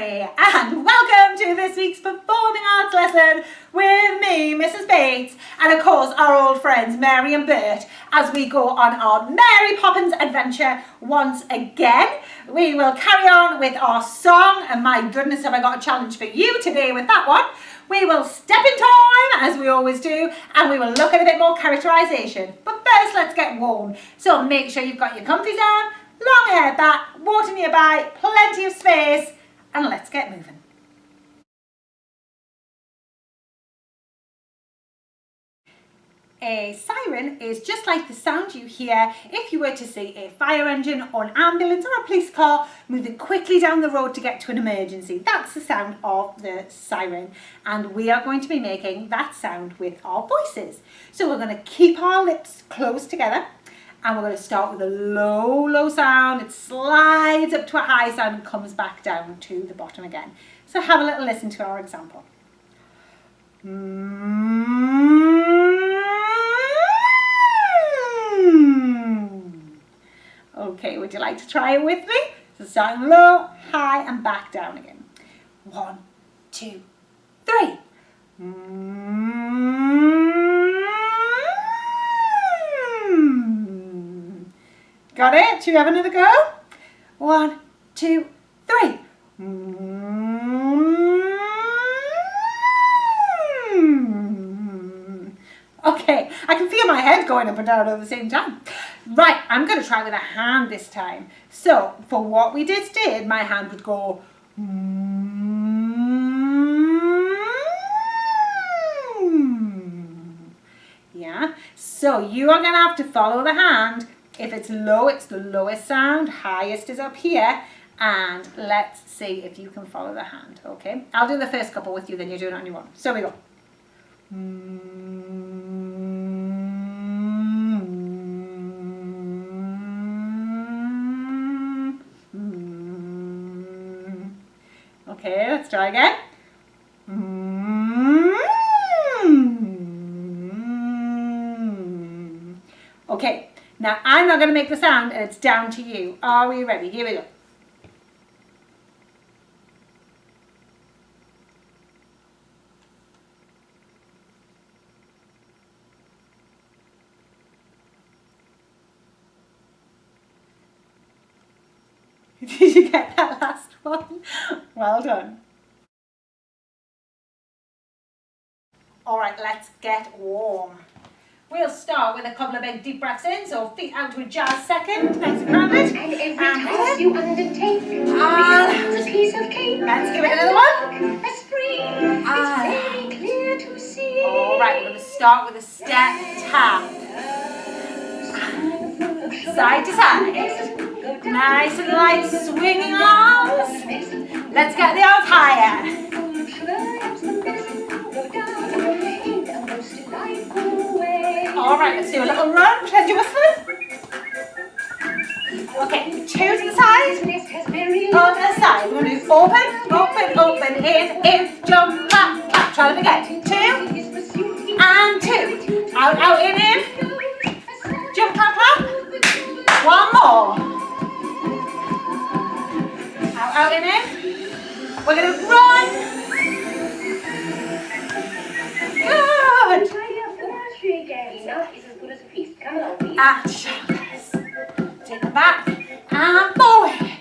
Mary, and welcome to this week's performing arts lesson with me, Mrs. Bates, and of course our old friends Mary and Bert, as we go on our Mary Poppins adventure once again. We will carry on with our song, and my goodness have I got a challenge for you today with that one. We will step in time, as we always do, and we will look at a bit more characterisation. But first, let's get warm. So make sure you've got your comfies on, long hair back, water nearby, plenty of space, and let's get moving. A siren is just like the sound you hear if you were to see a fire engine or an ambulance or a police car moving quickly down the road to get to an emergency. That's the sound of the siren, and we are going to be making that sound with our voices. So we're going to keep our lips closed together, and we're going to start with a low sound. It slides up to a high sound and comes back down to the bottom again. So have a little listen to our example. Okay, would you like to try it with me? So starting low, high, and back down again. 1, 2, 3. Got it? Should we have another go? 1, 2, 3. Okay, I can feel my head going up and down at the same time. Right, I'm going to try with a hand this time. So, for what we just did, my hand would go. Yeah, so you are going to have to follow the hand. If it's low, it's the lowest sound. Highest is up here. And let's see if you can follow the hand, okay? I'll do the first couple with you, then you do it on your own. So we go. Okay, let's try again. Okay, now I'm not going to make the sound, and it's down to you. Are we ready? Here we go. Did you get that last one? Well done. Alright, let's get warm. We'll start with a couple of big deep breaths in, so feet out to a jazz second, nice and grounded. And every task you undertake, a piece of cake. Let's give it another one. A spring, it's very clear to see. Alright, we're going to start with a step tap. Side to side. Nice and light swinging arms. Let's get the arms higher. Alright, let's do a little run. Pretend you're whistling. Okay, 2 to the side. Over to the side. We're going to do open, in, jump, clap, clap. Try it again. 2 and 2. Out, in. Jump, clap, clap. One more. Out, in. We're going to run. Good. And shoulders. Take them back and forward.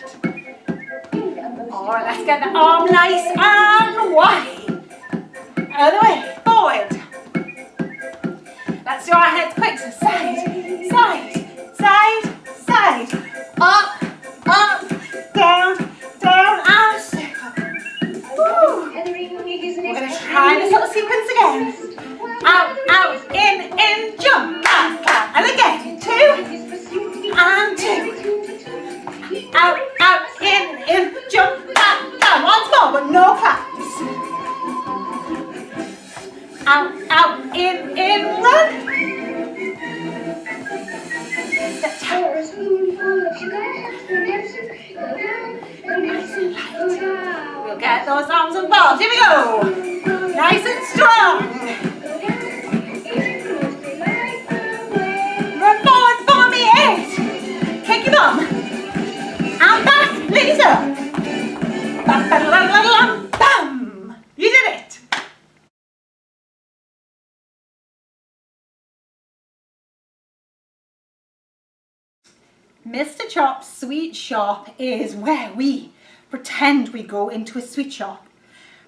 Alright, let's get the arm nice and wide. Other way, forward. Let's do our heads quick. So side, side. Up, down, and circle. Woo. We're going to try this little sequence again. Out, in, jump, clap, and again, 2 and 2. Out, in, jump, clap. Once more, but no claps. Out, in, run. Step down. Nice and light. We'll get those arms involved. Here we go. Nice and strong. Run forward for me, 8. Kick your bum. And back, Lisa. Mr. Chop's sweet shop is where we pretend we go into a sweet shop.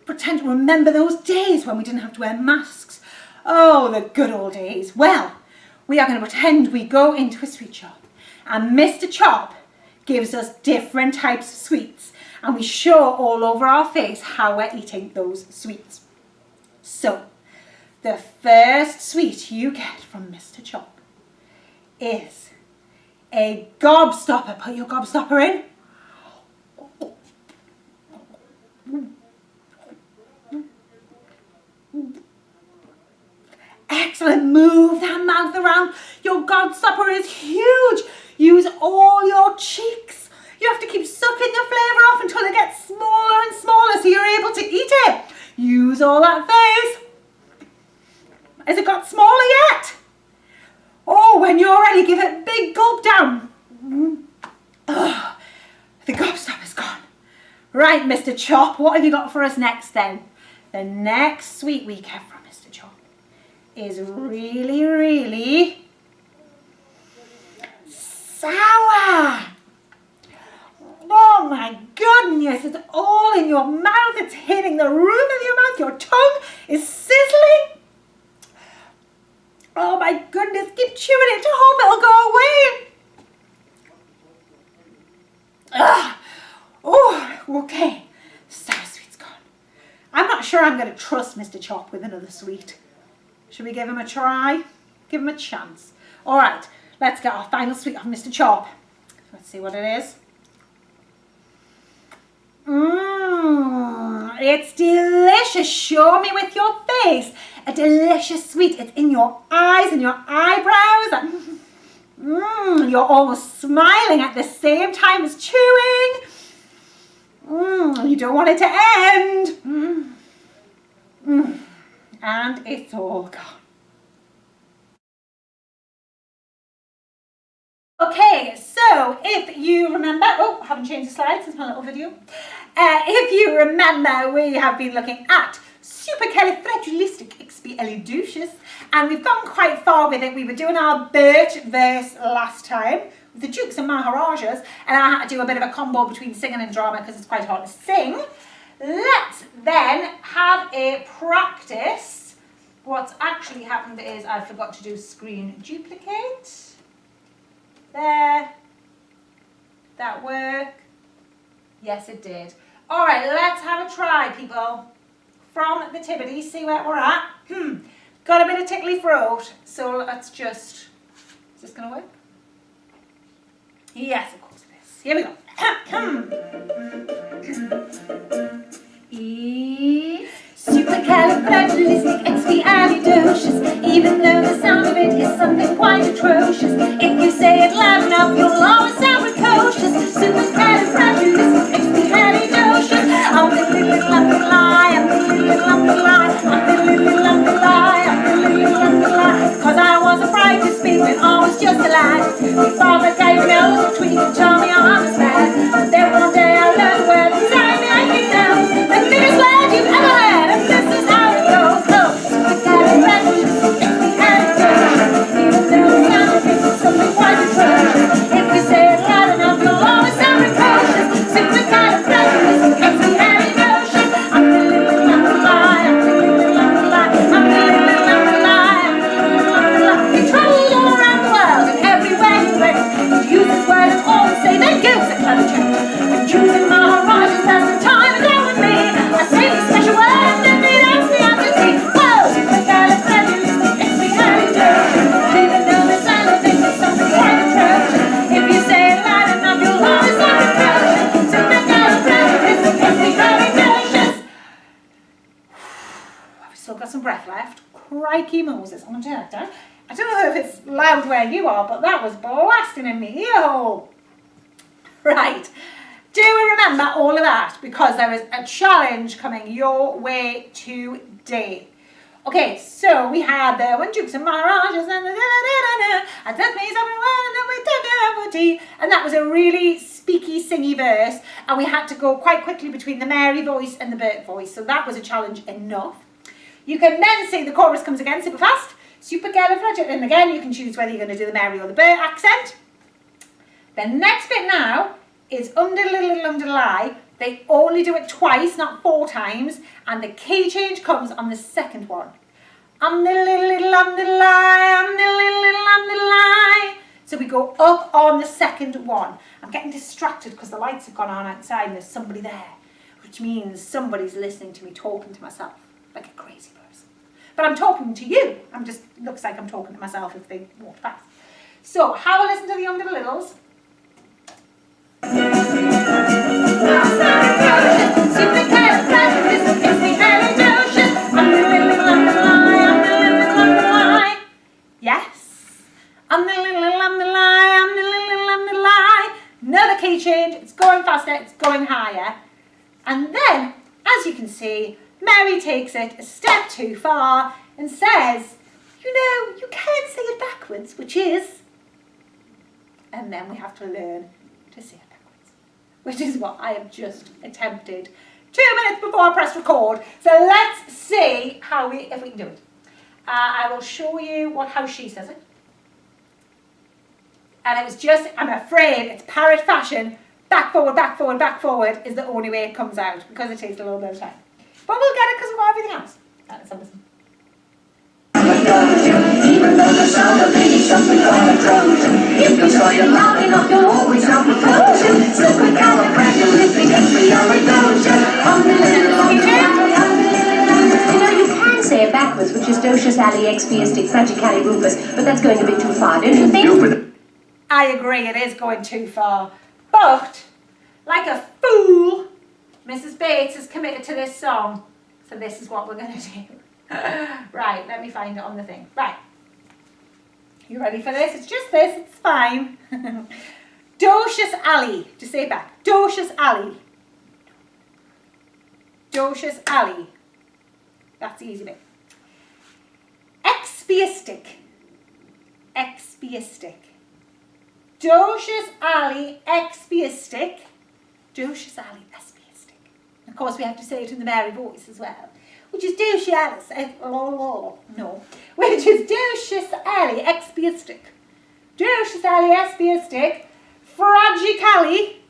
Pretend to remember those days when we didn't have to wear masks. Oh, the good old days. Well, we are going to pretend we go into a sweet shop. And Mr. Chop gives us different types of sweets. And we show all over our face how we're eating those sweets. So, the first sweet you get from Mr. Chop is a gobstopper. Put your gobstopper in. Excellent. Move that mouth around. Your gobstopper is huge. Use all your cheeks. You have to keep sucking the flavour off until it gets smaller and smaller so you're able to eat it. Use all that face. Has it got smaller yet? Oh, when you're ready, give it a big gulp down. Oh, the gobstopper's gone. Right, Mr. Chop, what have you got for us next then? The next sweet we get from Mr. Chop is really, really sour. Oh my goodness, it's all in your mouth. It's hitting the roof of your mouth. Your tongue is sizzling. Oh my goodness, keep chewing it to hope it'll go away. Ugh. Oh, okay. Sour sweet's gone. I'm not sure I'm going to trust Mr. Chop with another sweet. Should we give him a try? Give him a chance. All right, let's get our final sweet of Mr. Chop. Let's see what it is. It's delicious. Show me with your face. A delicious sweet. It's in your eyes and your eyebrows. You're almost smiling at the same time as chewing. You don't want it to end. And it's all gone. Okay, so if you remember, I haven't changed the slides since my little video. If you remember, we have been looking at supercalifragilisticexpialidocious, and we've gone quite far with it. We were doing our Bert verse last time with the Dukes and Maharajas, and I had to do a bit of a combo between singing and drama because it's quite hard to sing. Let's then have a practice. What's actually happened is I forgot to do screen duplicate. There. That work? Yes, it did. All right, let's have a try, people. From the Tibbity, see where we're at. Got a bit of tickly throat, so let's just... Is this going to work? Yes, of course it is. Here we go. Supercalifragilisticexpialidocious. Even though the sound of it is something quite atrocious, if you say it loud enough, you'll always sound precocious. Supercalifragilisticexpialidocious. I'm the little lumpy lie, I'm the little lumpy lie, I'm the little lumpy lie, I'm the little lumpy lie. 'Cause I was afraid to speak when I was just a lad. My father gave me a little tweet and told me I was bad. And then one day I learned the word and sang me anything down. The biggest word you've ever heard, and this is how it goes. Supercalifragilisticexpialidocious. Even though the sound of it is something quite atrocious, if you say it loud enough, you'll always sound precocious. Supercalifragilisticexpialidocious. I'm the little lumpy lie, I'm the little lumpy lie, I'm the little lumpy lie, I'm the little lumpy lie. He travelled all around the world and everywhere he went, he used his word and all would say, there goes a clever gent. And choosing Maharajas as the time is out with me, I say the special word and then that's the answer to tea. Whoa! Supercalifragilisticexpialidocious. Even though the sound of it is something quite atrocious, if you say it loud enough, you'll always sound precocious. Supercalifragilisticexpialidocious. I've still got some breath left. Crikey Moses. I'm going to turn that down. I don't know if it's loud where you are, but that was blasting in me ear hole. Right. Do we remember all of that? Because there is a challenge coming your way today. Okay, so we had the one Dukes and Maharajas and the and that's me everyone and then we took it up with tea. And that was a really speaky, singy verse. And we had to go quite quickly between the Mary voice and the Bert voice. So that was a challenge enough. You can then say the chorus comes again super fast. Supercalifragilistic. And again, you can choose whether you're going to do the Mary or the Bert accent. The next bit now is underlie. They only do it twice, not 4 times, and the key change comes on the second one. Underlie. So we go up on the second one. I'm getting distracted because the lights have gone on outside and there's somebody there, which means somebody's listening to me talking to myself like a crazy person. But I'm talking to you. Looks like I'm talking to myself if they walk past. So have a listen to the Under the Littles. Yes. Underlie. Another key change. It's going faster. It's going higher. And then, as you can see, Mary takes it a step too far and says, you can't say it backwards, which is, and then we have to learn to say it backwards, which is what I have just attempted 2 minutes before I press record. So let's see if we can do it. I will show you how she says it. And it was just, I'm afraid it's parrot fashion. Back forward is the only way it comes out because it takes a little bit of time. But we'll get it because we've got everything else. Let's listen. Even though the sound of me is something called a Trojan. If you saw you loud enough, you'll always have a Trojan. You can say it backwards, which is Docious Ali Expiastic Fragicali Rufus, but that's going a bit too far, don't you think? I agree, it is going too far. But, like a fool, Mrs. Bates is committed to this song. So this is what we're going to do. Right, let me find it on the thing. Right. You ready for this? It's just this, it's fine. Docious Ali. Just say it back. Docious Ali. Docious Ali. That's the easy bit. Expiastic. Expiastic. Docious Ali Expiastic. Docious Ali Expiastic. Of course, we have to say it in the Mary voice as well. Which is Docious Ali. No. Which is Docious Ali Expiastic. Docious Ali Expiastic. Fragicali.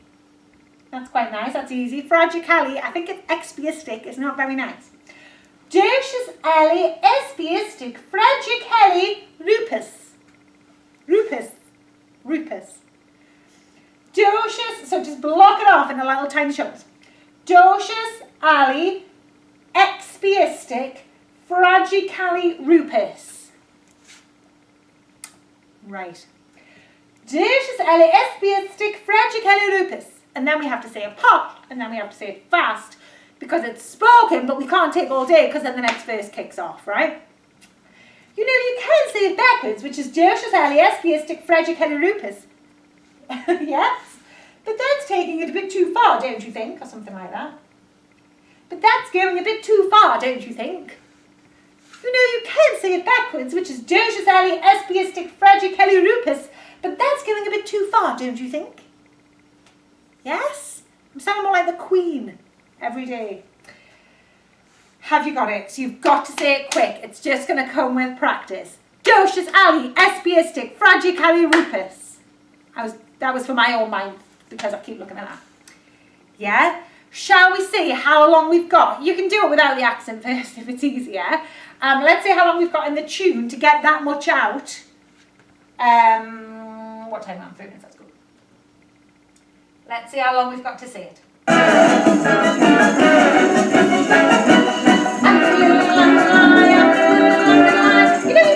That's quite nice. That's easy. Fragicali. I think it's expiastic. It's not very nice. Docious Ali Expiastic. Fragicali Rupus. Rupus. Rupus. Docious. So just block it off in the little tiny chunks. Docious Ali Expiastic Fragicali Rupus. Right. Docious Ali Expiastic Fragicali Rupus. And then we have to say it pop, and then we have to say it fast, because it's spoken, but we can't take all day, because then the next verse kicks off, right? You can say it backwards, which is Docious Ali Expiastic Fragicali Rupus. Yes? But that's taking it a bit too far, don't you think? Or something like that. But that's going a bit too far, don't you think? You can say it backwards, which is Docious Ali Expiastic Fragicali Rupus. But that's going a bit too far, don't you think? Yes? I'm sounding more like the Queen every day. Have you got it? So you've got to say it quick. It's just going to come with practice. Docious Ali Expiastic Fragicali Rupus. That was for my own mind because I keep looking at that. Yeah? Shall we see how long we've got? You can do it without the accent first if it's easier. Let's see how long we've got in the tune to get that much out. What time am I? 3 minutes, that's good. Let's see how long we've got to say it. You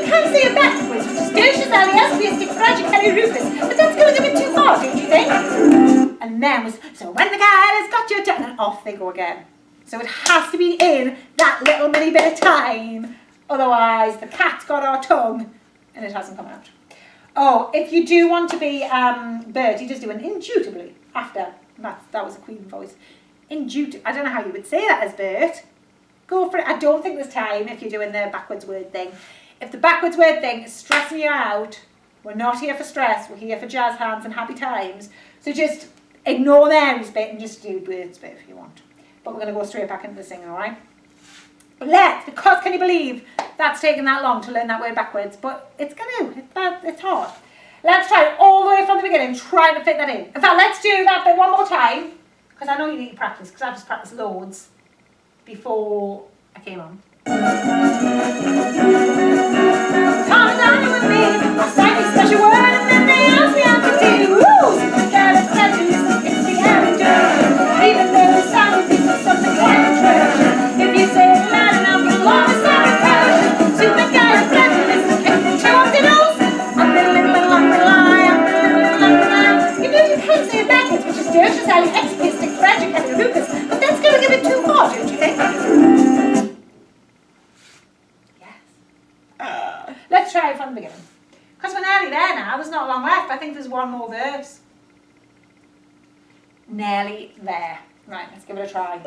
can say it backwards, which is Docious Ali Expiastic Fragicali Rupus, but that's going a bit too far, don't you think? And then so when the cat has got your tongue, and off they go again. So it has to be in that little mini bit of time, otherwise the cat's got our tongue and it hasn't come out. Oh, if you do want to be Bert, you just do an indubitably after. That was a Queen voice. Indubitably. I don't know how you would say that as Bert. Go for it. I don't think there's time if you're doing the backwards word thing. If the backwards word thing is stressing you out, we're not here for stress. We're here for jazz hands and happy times. So just ignore Mary's bit and just do Bert's bit if you want. But we're going to go straight back into the singing, all right? Because can you believe that's taken that long to learn that word backwards? But it's going to. It's hard. Let's try it all the way from the beginning, trying to fit that in. In fact, let's do that bit one more time, because I know you need to practice, because I've just practiced loads before I came on. Come down with me, I'll sign a special word, and then they ask me how to do. Woo! It's the antidote. Even though the sound of it is something quite atrocious. If you say it loud enough, you'll always sound precocious. Supercalifragilistic, show up the nose. I'm the little lie. You know you can say it backwards, which is delicious, expistic, but that's going to give it too far, don't you think? Let's try it from the beginning. Because we're nearly there now. There's not long left. I think there's one more verse. Nearly there. Right, let's give it a try.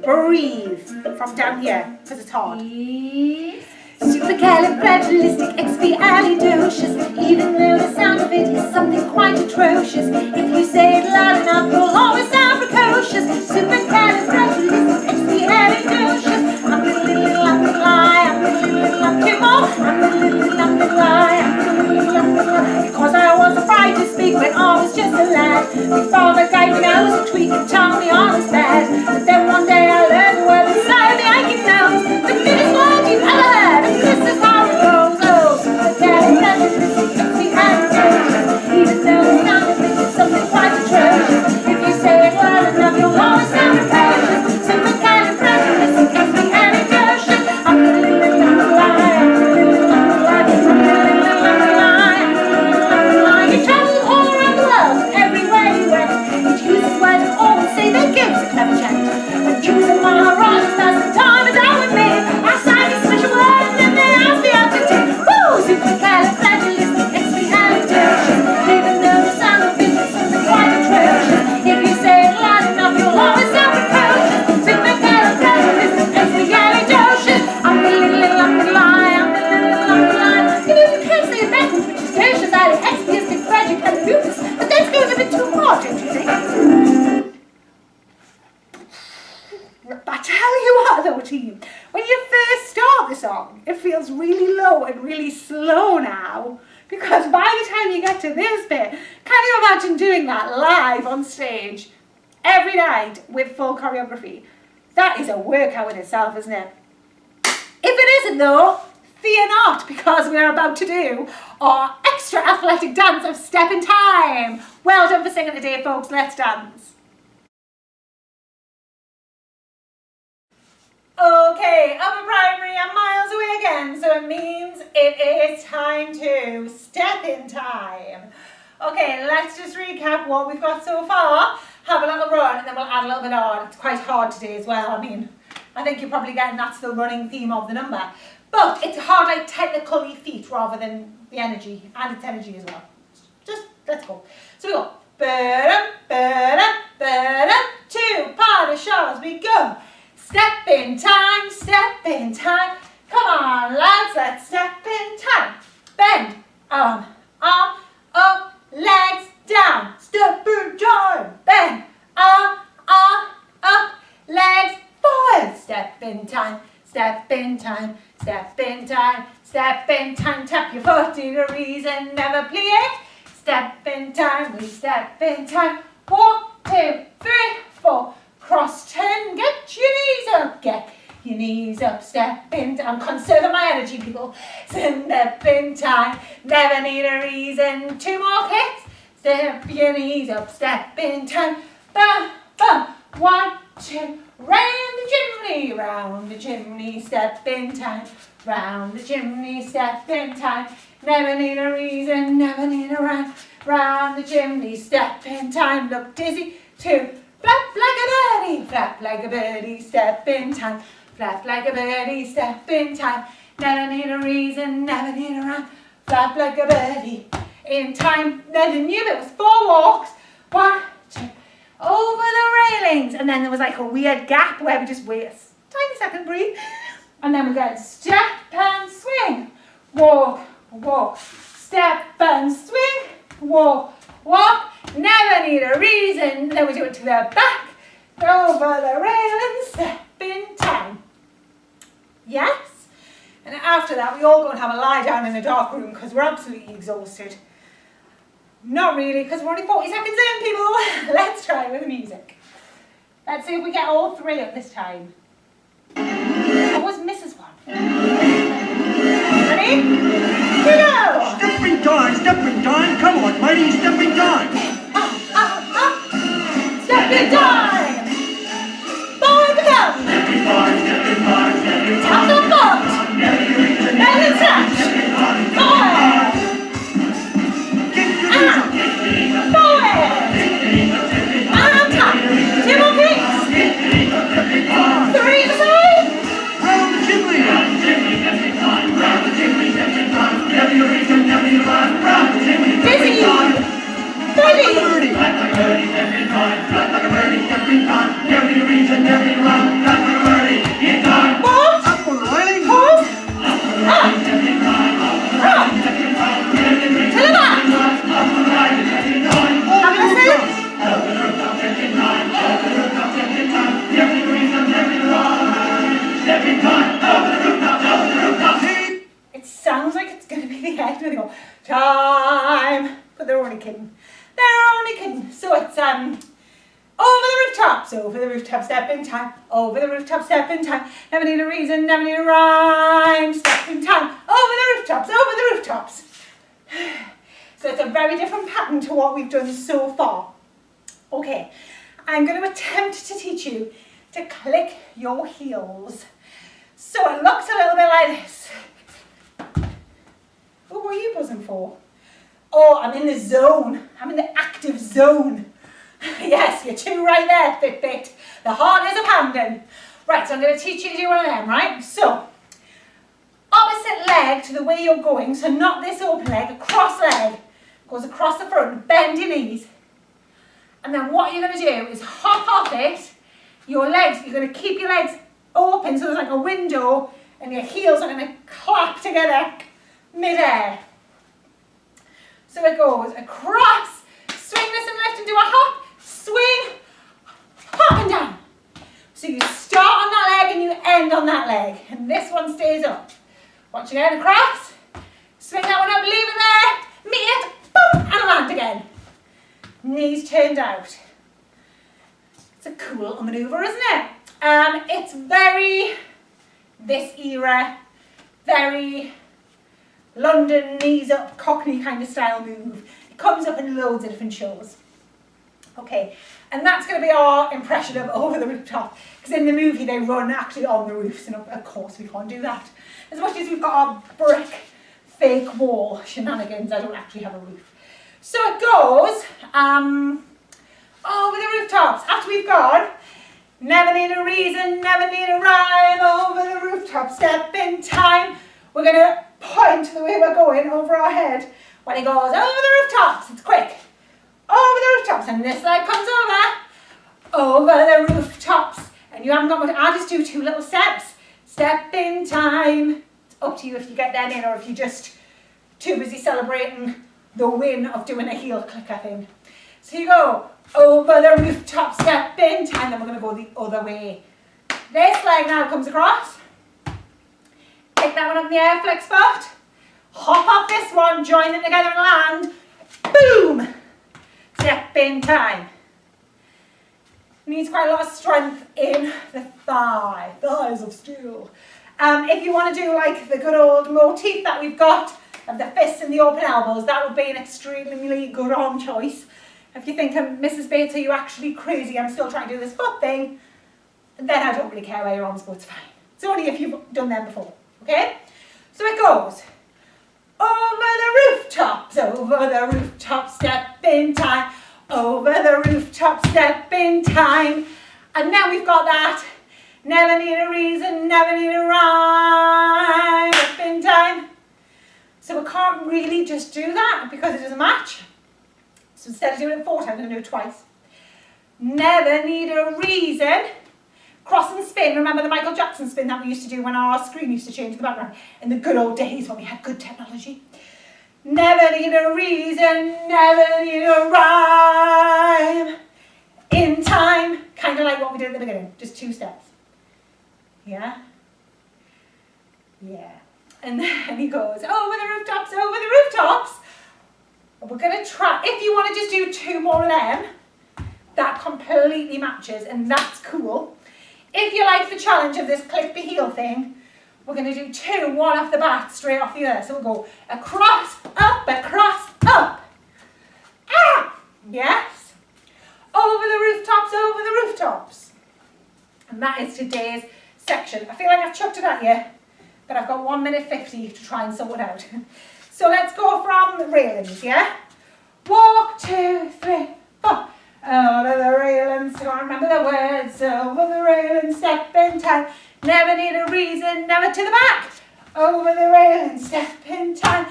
Breathe from down here, because it's hard. Supercalifragilisticexpialidocious. Even though the sound of it is something quite atrocious. If you say it loud enough, you'll always sound precocious. Supercalifragilisticexpialidocious. I'm the little lumpy lie. I'm the little lumpy more. I'm the little lumpy lie. I'm the little lumpy lie. Because I was afraid to speak when I was just a lad. My father gave me nose a tweak and told me I was bad. But then one day I learned the word inside the aching nose. The biggest word you've ever heard. And this is how it goes. Oh, supercalifragilisticexpialidocious. Even though the sound of it is something quite atrocious. If you say it loud enough, you'll always sound precocious. Supercalifragilisticexpialidocious. I'm the little lumpy lie. I'm the little lumpy lie. I'm the little lumpy lie. I'm the little lumpy lie. He travels all around the world, everywhere he went. He'd use his words and always say they give us a clever gent. And choosing my rhymes, that's the time is out with me. I sang a special word and then they asked me how to do. Woo! Supercalifragilisticexpialidocious. Even though the sound of it is something quite atrocious. If you say it loud enough, you'll always sound precocious. Supercalifragilisticexpialidocious. I'm the little lumpy lie. I'm the little lumpy lie. You know, you can't say it backwards, which is delicious, expistic, but that's going a bit too hard, don't you think? I tell you what though, team, when you first start the song, it feels really low and really slow now, because by the time you get to this bit, can you imagine doing that live on stage every night with full choreography? That is a workout in itself, isn't it? If it isn't though, fear not, because we are about to do our extra athletic dance of Step in Time. Well done for singing today, folks. Let's dance. Okay, upper primary, I'm miles away again, so it means it is time to step in time. Okay, let's just recap what we've got so far. Have a little run, and then we'll add a little bit on. It's quite hard today as well. I mean, I think you're probably getting that's the running theme of the number. But it's hard, like technically feet rather than the energy, and it's energy as well. Just, let's go. So we go, ba-dum, ba-dum, ba-dum, 2 part of shows, we go. Step in time, step in time. Come on, lads, let's step in time. Bend, arm, up, legs down. Step in time. Bend, arm, up, legs forward. Step in time, step in time, step in time, step in time. Tap your foot to the reason, never plie. Step in time, we step in time. 1, 2, 3, 4. Cross turn, get your knees up, get your knees up, step in. I'm conserving my energy, people. Step in time, never need a reason. 2 more kicks, step your knees up, step in time. Bum, bum, 1, 2, round the chimney, step in time. Round the chimney, step in time. Never need a reason, never need a rhyme. Round the chimney, step in time. Look dizzy, 2. Flap like a birdie, flap like a birdie, step in time. Flap like a birdie, step in time. Never need a reason, never need a rhyme. Flap like a birdie, in time. Then the new bit was 4 walks. 1, 2, over the railings. And then there was like a weird gap where we just wait a tiny second, breathe. And then we go step and swing. Walk, walk, step and swing. Walk, walk. Never need a reason. Then we do it to the back. Over the railing, step in time. Yes? And after that, we all go and have a lie down in a dark room because we're absolutely exhausted. Not really, because we're only 40 seconds in, people. Let's try with the music. Let's see if we get all three at this time. What was Mrs. one? Ready? Here we go! Stepping time, come on, mighty stepping time! Stepping time! Boy become! Tap the foot! Belly touch! Forward! Forward! And tap! 2 more kicks! 3 to the side! Round the chimney! Dizzy! Ready! What? Up on the railing! Pause! Up! Up! To the back! Have a listen! It sounds like it's going to be the end when they go, time! But they're only kidding. They're only kidding. So it's, over the rooftop, step in time. Over the rooftop, step in time. Never need a reason, never need a rhyme. Step in time. Over the rooftops, over the rooftops. So it's a very different pattern to what we've done so far. Okay, I'm going to attempt to teach you to click your heels. So it looks a little bit like this. Oh, what are you buzzing for? Oh, I'm in the zone. I'm in the active zone. Yes, you're two right there, Fitbit. The heart is a pounding. Right, so I'm going to teach you to do one of them, right? So, opposite leg to the way you're going, so not this open leg, a cross leg goes across the front, bend your knees. And then what you're going to do is hop off it, your legs, you're going to keep your legs open so there's like a window and your heels are going to clap together mid-air. So it goes across, swing this and lift and do a hop, swing, hop and down. So you start on that leg and you end on that leg. And this one stays up. Watch again, across, swing that one up, leave it there, meet it, boom, and land again. Knees turned out. It's a cool little manoeuvre, isn't it? It's very, this era, very London knees up, Cockney kind of style move. It comes up in loads of different shows. Okay, and that's going to be our impression of Over the Rooftop, because in the movie they run actually on the roofs, and of course we can't do that. As much as we've got our brick fake wall shenanigans, I don't actually have a roof. So it goes over the rooftops. After we've gone, never need a reason, never need a rhyme, over the rooftop, step in time. We're going to point the way we're going over our head when it goes over the rooftops. It's quick. Over the rooftops, and this leg comes over the rooftops. And you haven't got much, I'll just do 2 little steps. Step in time. It's up to you if you get that in or if you're just too busy celebrating the win of doing a heel clicker thing. So you go over the rooftop, step in time, then we're going to go the other way. This leg now comes across. Pick that one up in the air, flex foot. Hop off this one, join them together and land. Boom! Step in time. Needs quite a lot of strength in the thigh, thighs of steel. If you want to do like the good old motif that we've got of the fists and the open elbows, that would be an extremely good arm choice. If you think, Mrs. Bates, are you actually crazy? I'm still trying to do this foot thing. Then I don't really care where your arms go, it's fine. It's only if you've done them before, okay? So it goes over the rooftop, step in time, over the rooftop, step in time. And now we've got that. Never need a reason, never need a rhyme, step in time. So we can't really just do that because it doesn't match. So instead of doing it 4 times, I'm going to do it twice. Never need a reason. Cross and spin. Remember the Michael Jackson spin that we used to do when our screen used to change the background in the good old days when we had good technology. Never need a reason, never need a rhyme. In time, kind of like what we did at the beginning, just 2 steps. Yeah? Yeah. And then he goes, over the rooftops, We're going to try, if you want to just do 2 more of them, that completely matches and that's cool. If you like the challenge of this click the heel thing, we're going to do 2, one off the bat, straight off the other. So we'll go across, up, up. Ah! Yes. Over the rooftops. And that is today's section. I feel like I've chucked it at you, but I've got 1 minute 50 to try and sort it out. So let's go from railings, yeah? Walk, 2, 3, 4. Over the railings, can't remember the words. Over the railings, step in time. Never need a reason, never to the back. Over the railings, step in time.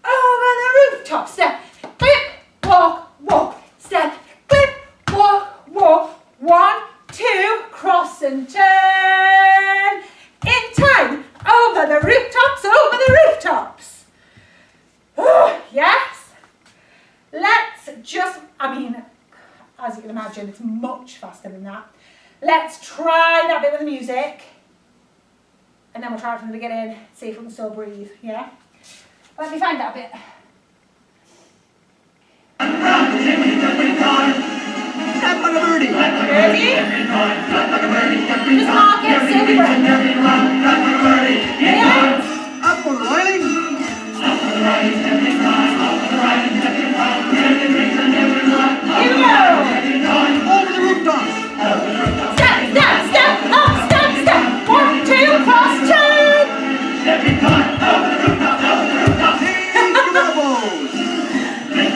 Over the rooftop, step, clip, walk, step, clip, walk. 1, 2, cross and turn. In time, over the rooftops. Oh, yes. Let's just, as you can imagine, it's much faster than that. Let's try that bit with the music. And then we'll try it from the beginning, see if we can still breathe, yeah? Let me find that bit. Ready? Just mark it, steady breath. Yeah? Up on the railing. Here we go. Over the rooftops. Step, up, step. 1, 2, cross, turn. Take your elbows.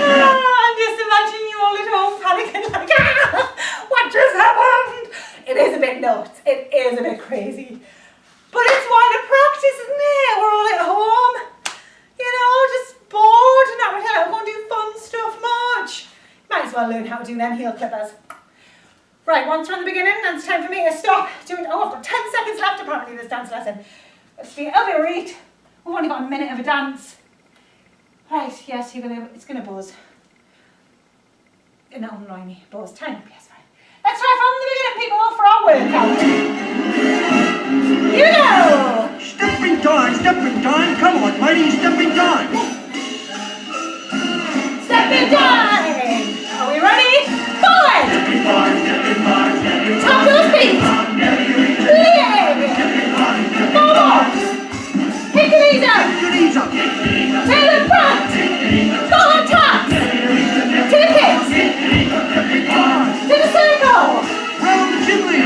I'm just imagining you all at home panicking like, what just happened? It is a bit nuts. It is a bit crazy. But it's one to practice, isn't it? We're all at home, just bored and not really going to do fun stuff much. Might as well learn how to do them heel clippers. Right, once we're in the beginning, and it's time for me to stop doing. Oh, I've got 10 seconds left apparently this dance lesson. Let's be a bit read. We've only got a minute of a dance. Right, yes, it's gonna buzz. No, annoy me. Buzz, time up, yes, fine. Let's try from the beginning, people, for our workout. Here we go! Stepping time. Come on, mighty, stepping time. Stepping time! Are we ready? Forward! Tap those feet! Leg! Forward! Kick the knees up! To the front! Go on taps! To the kicks! To the circle! Round the chimney.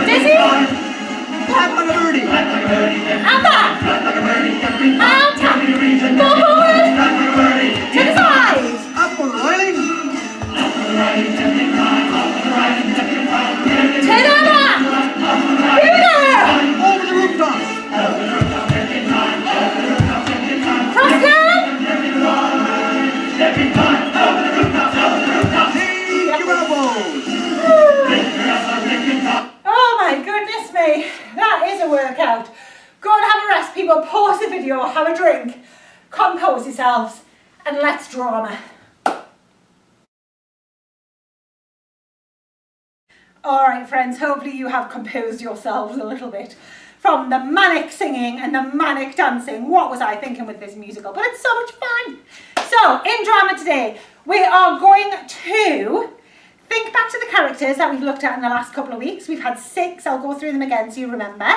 Dizzy? Tap on the birdie. And back! And tap! Go forward! To the sides! Up on the railing. To the back! Here we go! Over the rooftops. Cross down! Take your elbows. Oh my goodness me, that is a workout. Go and have a rest, people. Pause the video, have a drink, compose yourselves, and let's drama. Alright friends, hopefully you have composed yourselves a little bit from the manic singing and the manic dancing. What was I thinking with this musical? But it's so much fun. So, in drama today, we are going to think back to the characters that we've looked at in the last couple of weeks. We've had 6, I'll go through them again so you remember.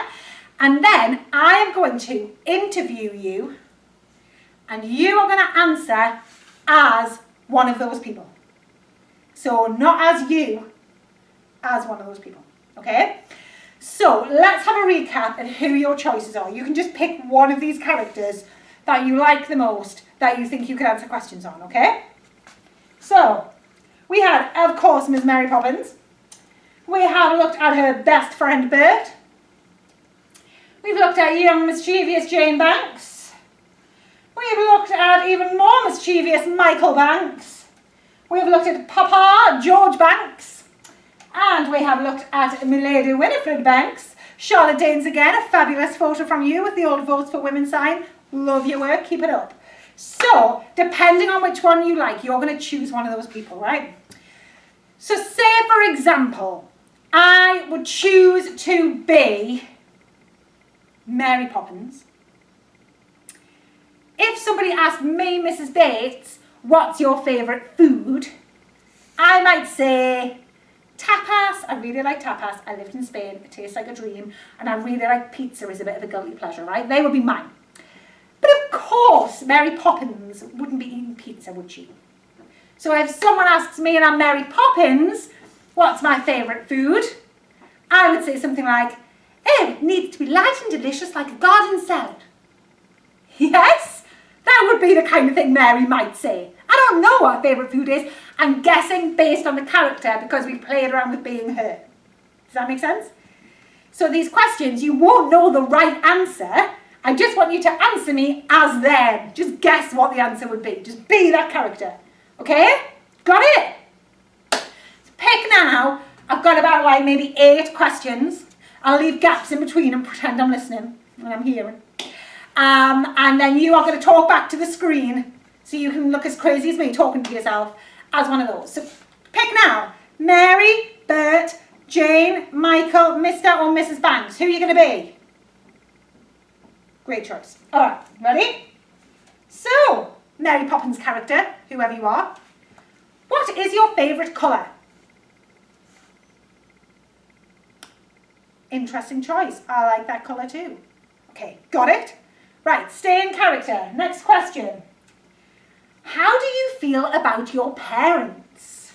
And then I am going to interview you and you are going to answer as one of those people. So not as you, as one of those people, okay? So let's have a recap of who your choices are. You can just pick one of these characters that you like the most, that you think you can answer questions on, okay? So, we had, of course, Miss Mary Poppins. We have looked at her best friend, Bert. We've looked at young, mischievous Jane Banks. We've looked at even more mischievous Michael Banks. We've looked at Papa, George Banks. And we have looked at Milady Winifred Banks. Charlotte Danes again, a fabulous photo from you with the old Votes for Women sign. Love your work, keep it up. So, depending on which one you like, you're going to choose one of those people, right? So say, for example, I would choose to be Mary Poppins. if somebody asked me, Mrs. Bates, what's your favourite food? I might say tapas. I really like tapas. I lived in Spain. It tastes like a dream. And I really like pizza as a bit of a guilty pleasure, right? They would be mine. But of course, Mary Poppins wouldn't be eating pizza, would she? So if someone asks me and I'm Mary Poppins, what's my favourite food? I would say something like, oh, it needs to be light and delicious like a garden salad. Yes, that would be the kind of thing Mary might say. I don't know what her favourite food is. I'm guessing based on the character because we played around with being her. Does that make sense? So these questions, you won't know the right answer. I just want you to answer me as them. Just guess what the answer would be. Just be that character. Okay? Got it? So pick now. I've got about like maybe 8 questions. I'll leave gaps in between and pretend I'm listening and I'm hearing. And then you are going to talk back to the screen so you can look as crazy as me talking to yourself as one of those. So pick now. Mary, Bert, Jane, Michael, Mr. or Mrs. Banks. Who are you going to be? Great choice. All right, ready? So, Mary Poppins character, whoever you are, what is your favourite colour? Interesting choice. I like that colour too. Okay, got it? Right, stay in character. Next question. How do you feel about your parents?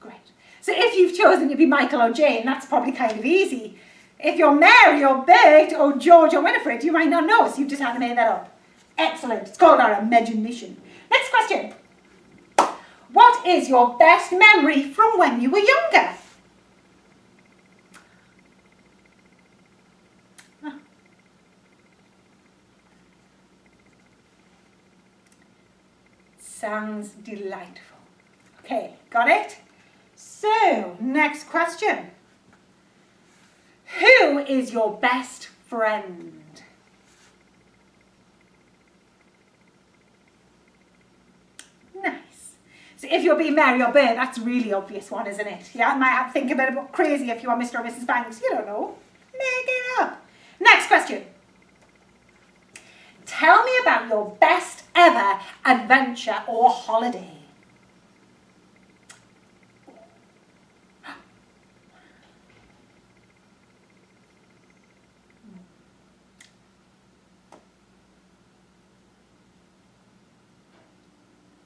Great. So if you've chosen to be Michael or Jane, that's probably kind of easy. If you're Mary or Bert or George or Winifred, you might not know, so you've just had to make that up. Excellent. It's called our imagination. Next question. What is your best memory from when you were younger? Sounds delightful. Okay, got it? So, next question. Who is your best friend? Nice. So if you're being Mary or Bert, that's a really obvious one, isn't it? Yeah, I might have to think a bit about crazy if you are Mr. or Mrs. Banks. You don't know. Make it up. Next question. Tell me about your best ever adventure or holiday.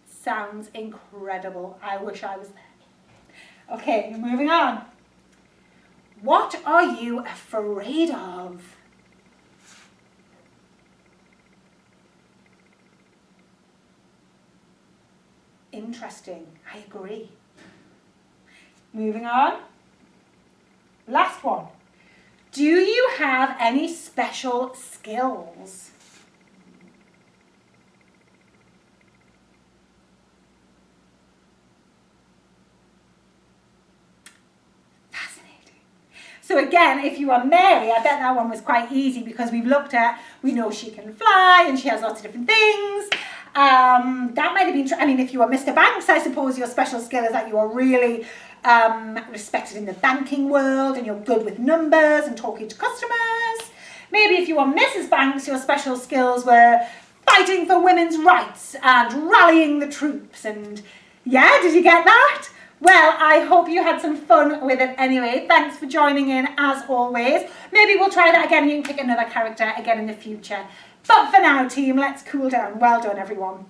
Sounds incredible. I wish I was there. Okay, moving on. What are you afraid of? Interesting. I agree. Moving on. Last one. Do you have any special skills? So again, if you are Mary, I bet that one was quite easy because we know she can fly and she has lots of different things. That might have been, I mean, if you are Mr. Banks, I suppose your special skill is that you are really respected in the banking world and you're good with numbers and talking to customers. Maybe if you are Mrs. Banks, your special skills were fighting for women's rights and rallying the troops. And yeah, did you get that? Well, I hope you had some fun with it anyway. Thanks for joining in as always. Maybe we'll try that again and you can pick another character again in the future. But for now, team, let's cool down. Well done, everyone.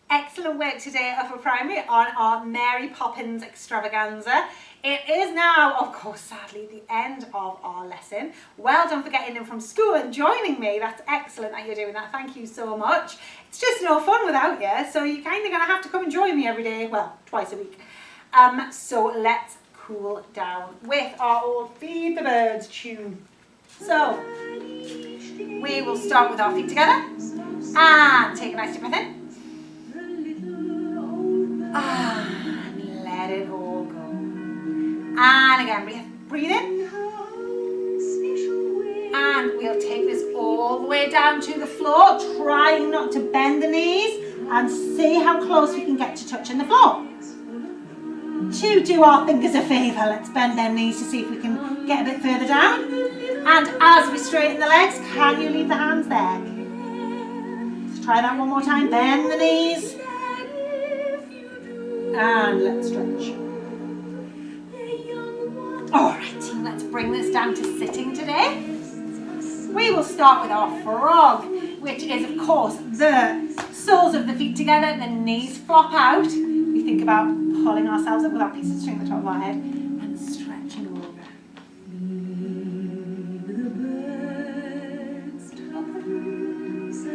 Excellent work today, Upper Primary, on our Mary Poppins extravaganza. It is now, of course, sadly, the end of our lesson. Well done for getting in from school and joining me. That's excellent that you're doing that. Thank you so much. It's just no fun without you, so you're kind of going to have to come and join me every day. Well, twice a week. So let's cool down with our old Feed the Birds tune. So, we will start with our feet together. And take a nice deep breath in. And let it all go. And again, breathe in. And we'll take this all the way down to the floor, trying not to bend the knees. and see how close we can get to touching the floor. To do our fingers a favour, let's bend them knees to see if we can get a bit further down. And as we straighten the legs, can you leave the hands there? Let's try that one more time. Bend the knees. And let's stretch. Alright team, let's bring this down to sitting today. We will start with our frog, which is of course the soles of the feet together, the knees flop out. We think about pulling ourselves up with our piece of string at the top of our head and stretching over.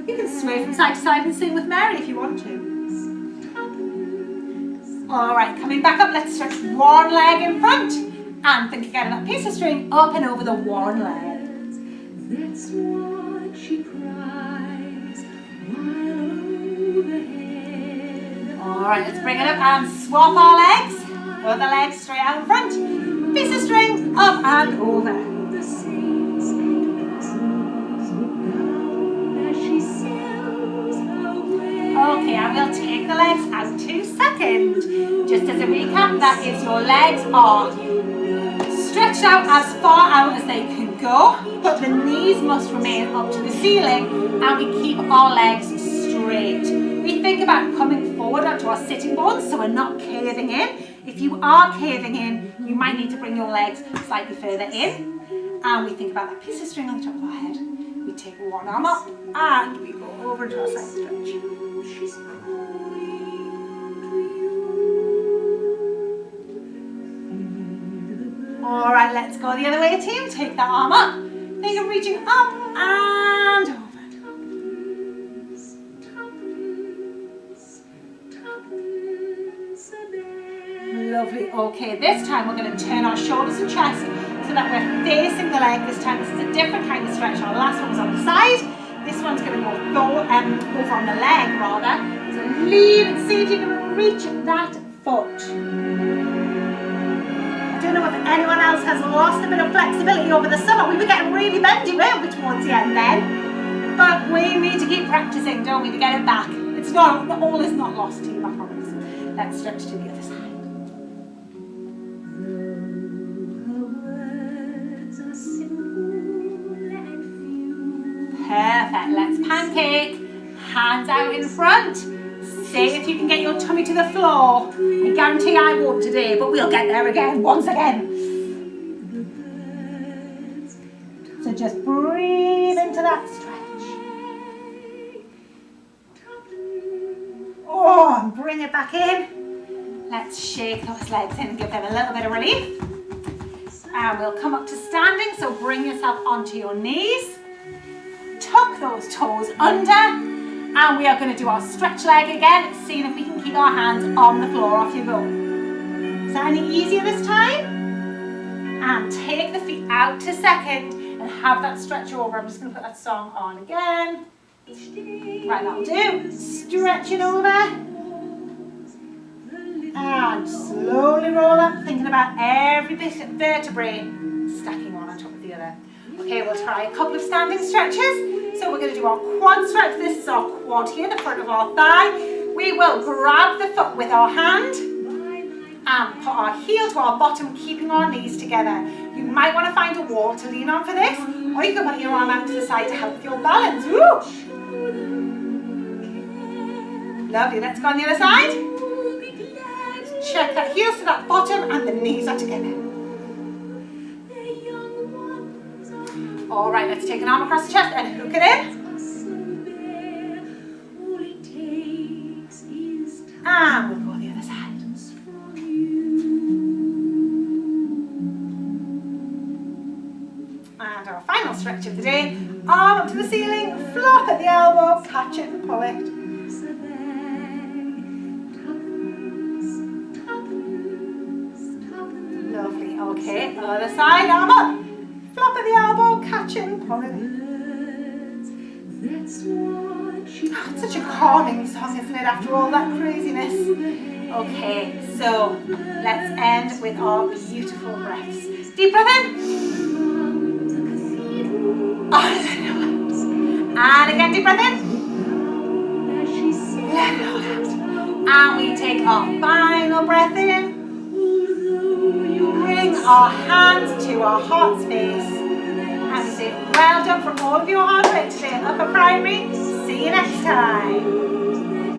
You can sway from side to side and sing with Mary if you want to. Alright, coming back up, let's stretch one leg in front and think again of that piece of string up and over the one leg. That's what she cries while overhead. Alright, let's bring it up and swap our legs. Other legs straight out in front. Piece of string up and over. The saints and apostles look down as she sails her way. Okay, and we'll take the legs out to second. Just as a recap, that is your legs are stretched out as far out as they can go, but the knees must remain up to the ceiling and we keep our legs straight. We think about coming forward onto our sitting bones so we're not caving in. If you are caving in, you might need to bring your legs slightly further in. And we think about that piece of string on the top of our head. We take one arm up and we go over into our side stretch. Alright, let's go the other way team. Take that arm up. Think of reaching up and over. Lovely. Okay, this time we're going to turn our shoulders and chest so that we're facing the leg this time. This is a different kind of stretch. Our last one was on the side. This one's going to go over on the leg rather. So lean and see if you can reach that foot. I don't know if anyone else has lost a bit of flexibility over the summer. We were getting really bendy, weren't we, towards the end then? But we need to keep practicing, don't we, to get it back. It's not, all is not lost to you, I promise. Let's stretch to the other side. Perfect, let's pancake, hands out in front. See if you can get your tummy to the floor. I guarantee I won't today, but we'll get there again, once again. So just breathe into that stretch. Oh, and bring it back in. Let's shake those legs in and give them a little bit of relief. And we'll come up to standing, so bring yourself onto your knees. Tuck those toes under, and we are going to do our stretch leg again, seeing if we can keep our hands on the floor. Off you go. Is that any easier this time? And take the feet out to second and have that stretch over. I'm just going to put that song on again. Right, that'll do. Stretching over. And slowly roll up, thinking about every bit of vertebrae stacking one on top of the other. Okay, we'll try a couple of standing stretches. So we're going to do our quad stretch. This is our quad here, the front of our thigh. We will grab the foot with our hand and put our heel to our bottom, keeping our knees together. You might want to find a wall to lean on for this, or you can put your arm out to the side to help with your balance. Woo! Lovely, let's go on the other side. Check that heels to that bottom and the knees are together. Alright, let's take an arm across the chest and hook it in. And we'll go on the other side. And our final stretch of the day, arm up to the ceiling, flop at the elbow, catch it and pull it. Lovely, okay, other side, arm up. Flop at the elbow, catch it and pull it. Oh, it's such a calming song, isn't it, after all that craziness? Okay, so let's end with our beautiful breaths. Deep breath in. And again, deep breath in. Let it out. take our final breath in. Bring our hands to our heart space. And we say, well done for all of your hard work today at Upper Primary. See you next time.